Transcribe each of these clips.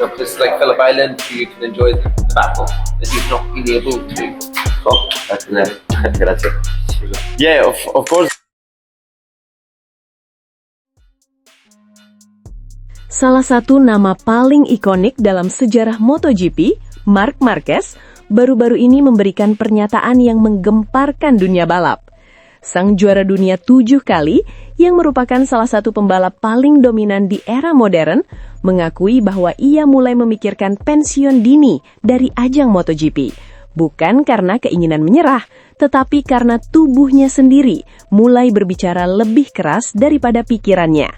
of this like Phillip Island for you to enjoy the battle that you've not been able to. Oh, grazie. Yeah, of course. Salah satu nama paling ikonik dalam sejarah MotoGP, Marc Marquez, baru-baru ini memberikan pernyataan yang menggemparkan dunia balap. Sang juara dunia 7 kali, yang merupakan salah satu pembalap paling dominan di era modern, mengakui bahwa ia mulai memikirkan pensiun dini dari ajang MotoGP. Bukan karena keinginan menyerah, tetapi karena tubuhnya sendiri mulai berbicara lebih keras daripada pikirannya.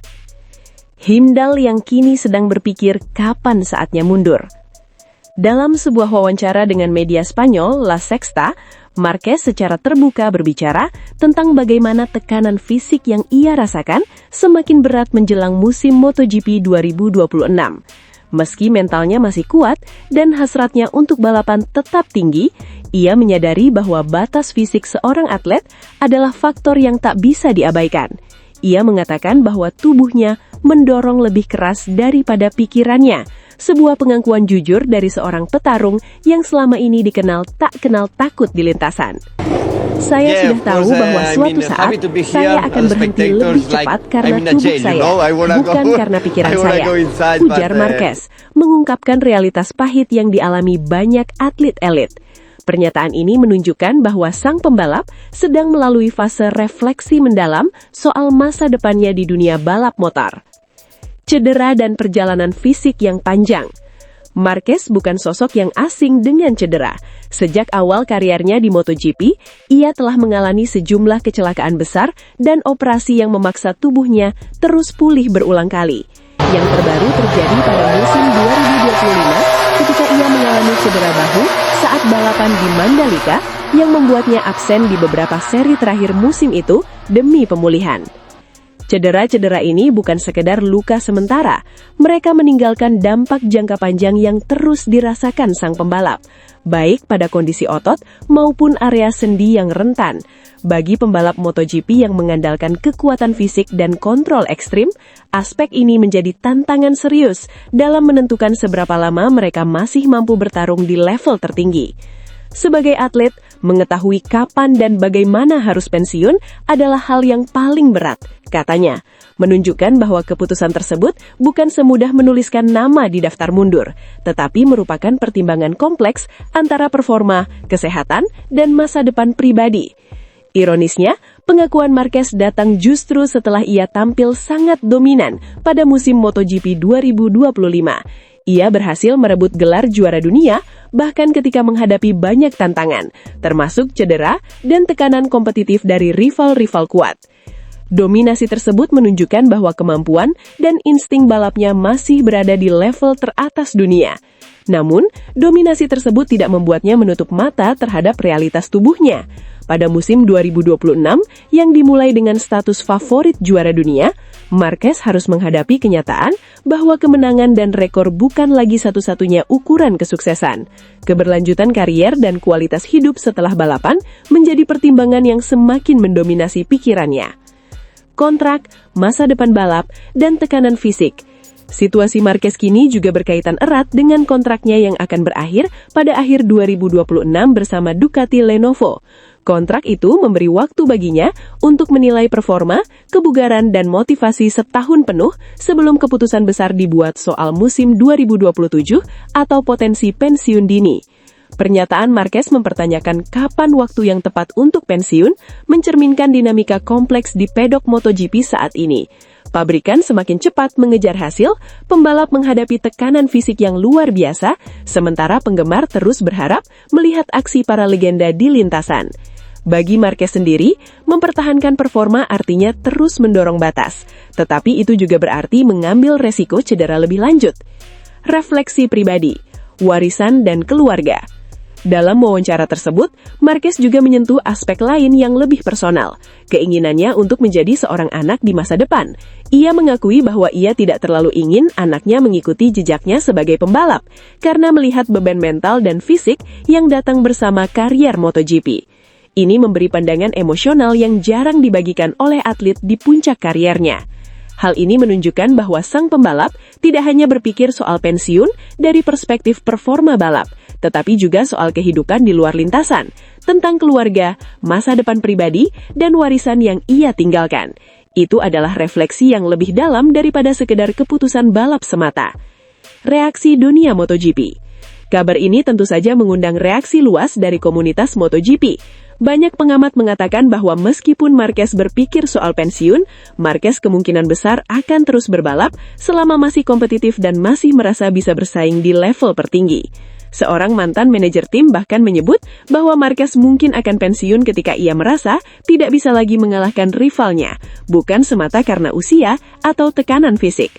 Himdal yang kini sedang berpikir kapan saatnya mundur. Dalam sebuah wawancara dengan media Spanyol, La Sexta, Marquez secara terbuka berbicara tentang bagaimana tekanan fisik yang ia rasakan semakin berat menjelang musim MotoGP 2026. Meski mentalnya masih kuat dan hasratnya untuk balapan tetap tinggi, ia menyadari bahwa batas fisik seorang atlet adalah faktor yang tak bisa diabaikan. Ia mengatakan bahwa tubuhnya mendorong lebih keras daripada pikirannya, sebuah pengakuan jujur dari seorang petarung yang selama ini dikenal tak kenal takut di lintasan. Saya sudah tahu bahwa suatu saat saya akan berhenti lebih cepat karena tubuh saya, bukan karena pikiran saya, ujar Marquez, mengungkapkan realitas pahit yang dialami banyak atlet elit. Pernyataan ini menunjukkan bahwa sang pembalap sedang melalui fase refleksi mendalam soal masa depannya di dunia balap motor. Cedera dan perjalanan fisik yang panjang. Marquez bukan sosok yang asing dengan cedera. Sejak awal kariernya di MotoGP, ia telah mengalami sejumlah kecelakaan besar dan operasi yang memaksa tubuhnya terus pulih berulang kali. Yang terbaru terjadi pada musim 2025 ketika ia mengalami cedera bahu saat balapan di Mandalika yang membuatnya absen di beberapa seri terakhir musim itu demi pemulihan. Cedera-cedera ini bukan sekedar luka sementara, mereka meninggalkan dampak jangka panjang yang terus dirasakan sang pembalap, baik pada kondisi otot maupun area sendi yang rentan. Bagi pembalap MotoGP yang mengandalkan kekuatan fisik dan kontrol ekstrim, aspek ini menjadi tantangan serius dalam menentukan seberapa lama mereka masih mampu bertarung di level tertinggi. Sebagai atlet, mengetahui kapan dan bagaimana harus pensiun adalah hal yang paling berat, katanya, menunjukkan bahwa keputusan tersebut bukan semudah menuliskan nama di daftar mundur, tetapi merupakan pertimbangan kompleks antara performa, kesehatan, dan masa depan pribadi. Ironisnya, pengakuan Marquez datang justru setelah ia tampil sangat dominan pada musim MotoGP 2025. Ia berhasil merebut gelar juara dunia, bahkan ketika menghadapi banyak tantangan, termasuk cedera dan tekanan kompetitif dari rival-rival kuat. Dominasi tersebut menunjukkan bahwa kemampuan dan insting balapnya masih berada di level teratas dunia. Namun, dominasi tersebut tidak membuatnya menutup mata terhadap realitas tubuhnya. Pada musim 2026, yang dimulai dengan status favorit juara dunia, Marquez harus menghadapi kenyataan bahwa kemenangan dan rekor bukan lagi satu-satunya ukuran kesuksesan. Keberlanjutan karier dan kualitas hidup setelah balapan menjadi pertimbangan yang semakin mendominasi pikirannya. Kontrak, masa depan balap, dan tekanan fisik. Situasi Marquez kini juga berkaitan erat dengan kontraknya yang akan berakhir pada akhir 2026 bersama Ducati Lenovo. Kontrak itu memberi waktu baginya untuk menilai performa, kebugaran, dan motivasi setahun penuh sebelum keputusan besar dibuat soal musim 2027 atau potensi pensiun dini. Pernyataan Marquez mempertanyakan kapan waktu yang tepat untuk pensiun, mencerminkan dinamika kompleks di pedok MotoGP saat ini. Pabrikan semakin cepat mengejar hasil, pembalap menghadapi tekanan fisik yang luar biasa, sementara penggemar terus berharap melihat aksi para legenda di lintasan. Bagi Marquez sendiri, mempertahankan performa artinya terus mendorong batas, tetapi itu juga berarti mengambil resiko cedera lebih lanjut. Refleksi pribadi, warisan, dan keluarga. Dalam wawancara tersebut, Marquez juga menyentuh aspek lain yang lebih personal, keinginannya untuk menjadi seorang anak di masa depan. Ia mengakui bahwa ia tidak terlalu ingin anaknya mengikuti jejaknya sebagai pembalap, karena melihat beban mental dan fisik yang datang bersama karier MotoGP. Ini memberi pandangan emosional yang jarang dibagikan oleh atlet di puncak kariernya. Hal ini menunjukkan bahwa sang pembalap tidak hanya berpikir soal pensiun dari perspektif performa balap, tetapi juga soal kehidupan di luar lintasan, tentang keluarga, masa depan pribadi, dan warisan yang ia tinggalkan. Itu adalah refleksi yang lebih dalam daripada sekedar keputusan balap semata. Reaksi dunia MotoGP. Kabar ini tentu saja mengundang reaksi luas dari komunitas MotoGP. Banyak pengamat mengatakan bahwa meskipun Marquez berpikir soal pensiun, Marquez kemungkinan besar akan terus berbalap selama masih kompetitif dan masih merasa bisa bersaing di level tertinggi. Seorang mantan manajer tim bahkan menyebut bahwa Marquez mungkin akan pensiun ketika ia merasa tidak bisa lagi mengalahkan rivalnya, bukan semata karena usia atau tekanan fisik.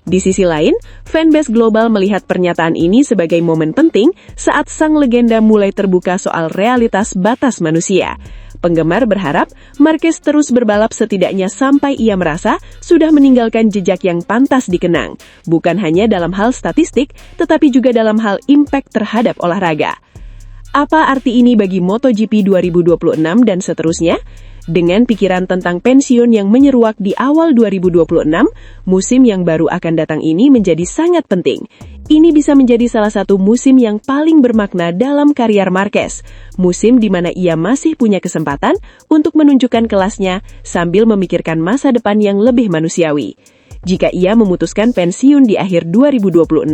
Di sisi lain, fanbase global melihat pernyataan ini sebagai momen penting saat sang legenda mulai terbuka soal realitas batas manusia. Penggemar berharap Marquez terus berbalap setidaknya sampai ia merasa sudah meninggalkan jejak yang pantas dikenang, bukan hanya dalam hal statistik, tetapi juga dalam hal impact terhadap olahraga. Apa arti ini bagi MotoGP 2026 dan seterusnya? Dengan pikiran tentang pensiun yang menyeruak di awal 2026, musim yang baru akan datang ini menjadi sangat penting. Ini bisa menjadi salah satu musim yang paling bermakna dalam karier Marquez. Musim di mana ia masih punya kesempatan untuk menunjukkan kelasnya sambil memikirkan masa depan yang lebih manusiawi. Jika ia memutuskan pensiun di akhir 2026,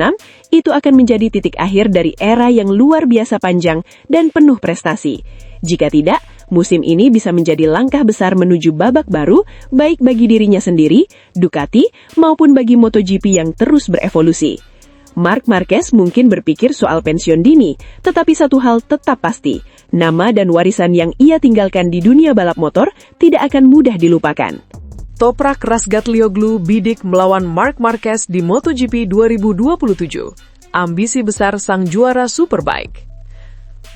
itu akan menjadi titik akhir dari era yang luar biasa panjang dan penuh prestasi. Jika tidak, musim ini bisa menjadi langkah besar menuju babak baru, baik bagi dirinya sendiri, Ducati, maupun bagi MotoGP yang terus berevolusi. Marc Marquez mungkin berpikir soal pensiun dini, tetapi satu hal tetap pasti, nama dan warisan yang ia tinggalkan di dunia balap motor tidak akan mudah dilupakan. Toprak Razgatlioglu bidik melawan Marc Marquez di MotoGP 2027. Ambisi besar sang juara Superbike.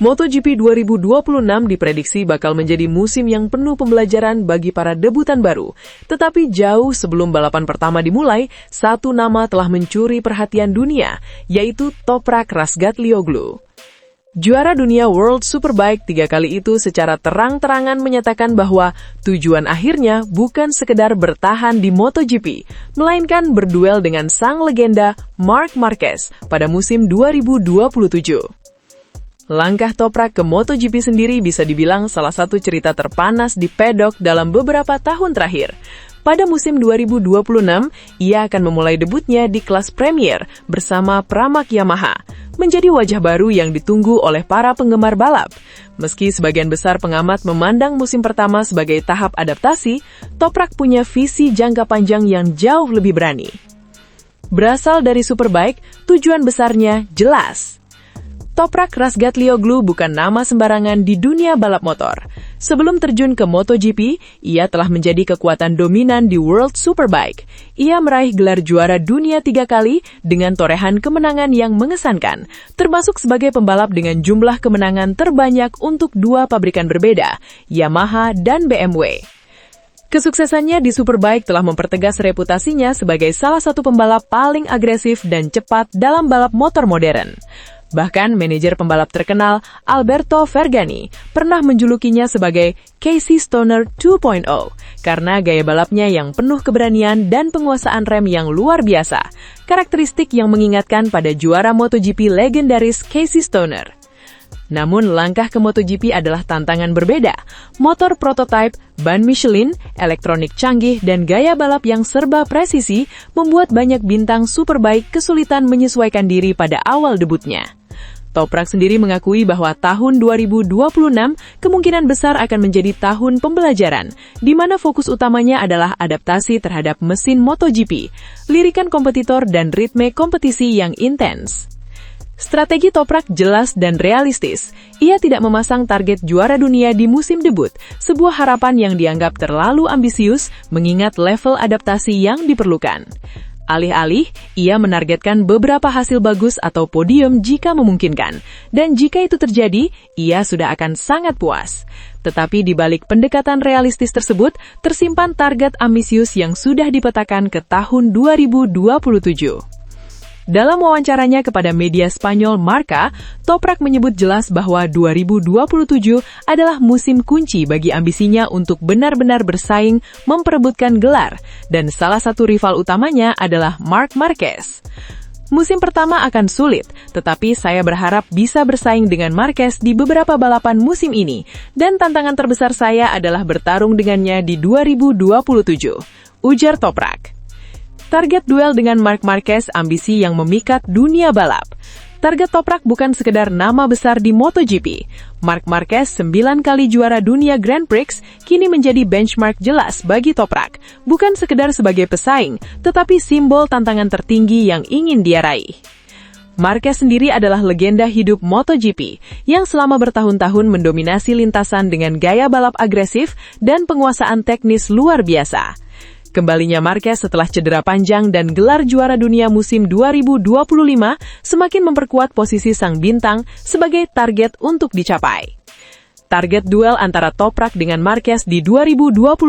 MotoGP 2026 diprediksi bakal menjadi musim yang penuh pembelajaran bagi para debutan baru. Tetapi jauh sebelum balapan pertama dimulai, satu nama telah mencuri perhatian dunia, yaitu Toprak Razgatlioglu. Juara dunia World Superbike 3 kali itu secara terang-terangan menyatakan bahwa tujuan akhirnya bukan sekedar bertahan di MotoGP, melainkan berduel dengan sang legenda Marc Marquez pada musim 2027. Langkah Toprak ke MotoGP sendiri bisa dibilang salah satu cerita terpanas di pedok dalam beberapa tahun terakhir. Pada musim 2026, ia akan memulai debutnya di kelas Premier bersama Pramac Yamaha, menjadi wajah baru yang ditunggu oleh para penggemar balap. Meski sebagian besar pengamat memandang musim pertama sebagai tahap adaptasi, Toprak punya visi jangka panjang yang jauh lebih berani. Berasal dari Superbike, tujuan besarnya jelas. Toprak Razgatlioglu bukan nama sembarangan di dunia balap motor. Sebelum terjun ke MotoGP, ia telah menjadi kekuatan dominan di World Superbike. Ia meraih gelar juara dunia 3 kali dengan torehan kemenangan yang mengesankan, termasuk sebagai pembalap dengan jumlah kemenangan terbanyak untuk 2 pabrikan berbeda, Yamaha dan BMW. Kesuksesannya di Superbike telah mempertegas reputasinya sebagai salah satu pembalap paling agresif dan cepat dalam balap motor modern. Bahkan manajer pembalap terkenal Alberto Fergani pernah menjulukinya sebagai Casey Stoner 2.0 karena gaya balapnya yang penuh keberanian dan penguasaan rem yang luar biasa, karakteristik yang mengingatkan pada juara MotoGP legendaris Casey Stoner. Namun langkah ke MotoGP adalah tantangan berbeda. Motor prototipe, ban Michelin, elektronik canggih, dan gaya balap yang serba presisi membuat banyak bintang Superbike kesulitan menyesuaikan diri pada awal debutnya. Toprak sendiri mengakui bahwa tahun 2026 kemungkinan besar akan menjadi tahun pembelajaran, di mana fokus utamanya adalah adaptasi terhadap mesin MotoGP, lirikan kompetitor, dan ritme kompetisi yang intens. Strategi Toprak jelas dan realistis. Ia tidak memasang target juara dunia di musim debut, sebuah harapan yang dianggap terlalu ambisius mengingat level adaptasi yang diperlukan. Alih-alih, ia menargetkan beberapa hasil bagus atau podium jika memungkinkan, dan jika itu terjadi, ia sudah akan sangat puas. Tetapi di balik pendekatan realistis tersebut, tersimpan target ambisius yang sudah dipetakan ke tahun 2027. Dalam wawancaranya kepada media Spanyol Marca, Toprak menyebut jelas bahwa 2027 adalah musim kunci bagi ambisinya untuk benar-benar bersaing memperebutkan gelar, dan salah satu rival utamanya adalah Marc Marquez. Musim pertama akan sulit, tetapi saya berharap bisa bersaing dengan Marquez di beberapa balapan musim ini, dan tantangan terbesar saya adalah bertarung dengannya di 2027, ujar Toprak. Target duel dengan Marc Marquez ambisi yang memikat dunia balap. Target Toprak bukan sekedar nama besar di MotoGP. Marc Marquez 9 kali juara dunia Grand Prix kini menjadi benchmark jelas bagi Toprak. Bukan sekedar sebagai pesaing, tetapi simbol tantangan tertinggi yang ingin dia raih. Marquez sendiri adalah legenda hidup MotoGP yang selama bertahun-tahun mendominasi lintasan dengan gaya balap agresif dan penguasaan teknis luar biasa. Kembalinya Marquez setelah cedera panjang dan gelar juara dunia musim 2025 semakin memperkuat posisi sang bintang sebagai target untuk dicapai. Target duel antara Toprak dengan Marquez di 2027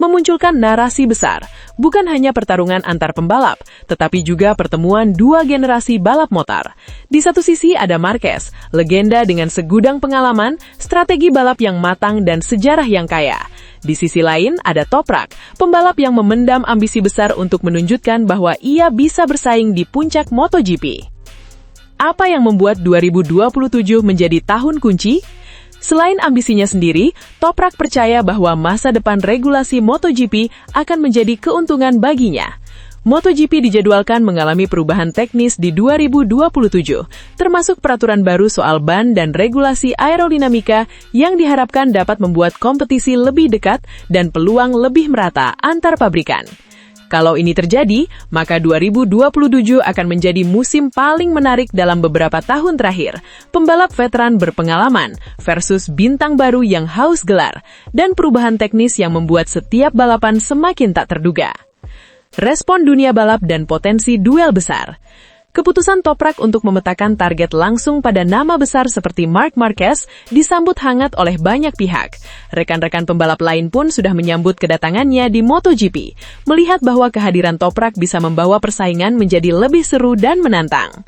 memunculkan narasi besar, bukan hanya pertarungan antar pembalap, tetapi juga pertemuan dua generasi balap motor. Di satu sisi ada Marquez, legenda dengan segudang pengalaman, strategi balap yang matang dan sejarah yang kaya. Di sisi lain ada Toprak, pembalap yang memendam ambisi besar untuk menunjukkan bahwa ia bisa bersaing di puncak MotoGP. Apa yang membuat 2027 menjadi tahun kunci? Selain ambisinya sendiri, Toprak percaya bahwa masa depan regulasi MotoGP akan menjadi keuntungan baginya. MotoGP dijadwalkan mengalami perubahan teknis di 2027, termasuk peraturan baru soal ban dan regulasi aerodinamika yang diharapkan dapat membuat kompetisi lebih dekat dan peluang lebih merata antar pabrikan. Kalau ini terjadi, maka 2027 akan menjadi musim paling menarik dalam beberapa tahun terakhir. Pembalap veteran berpengalaman versus bintang baru yang haus gelar, dan perubahan teknis yang membuat setiap balapan semakin tak terduga. Respon dunia balap dan potensi duel besar. Keputusan Toprak untuk memetakan target langsung pada nama besar seperti Marc Marquez disambut hangat oleh banyak pihak. Rekan-rekan pembalap lain pun sudah menyambut kedatangannya di MotoGP, melihat bahwa kehadiran Toprak bisa membawa persaingan menjadi lebih seru dan menantang.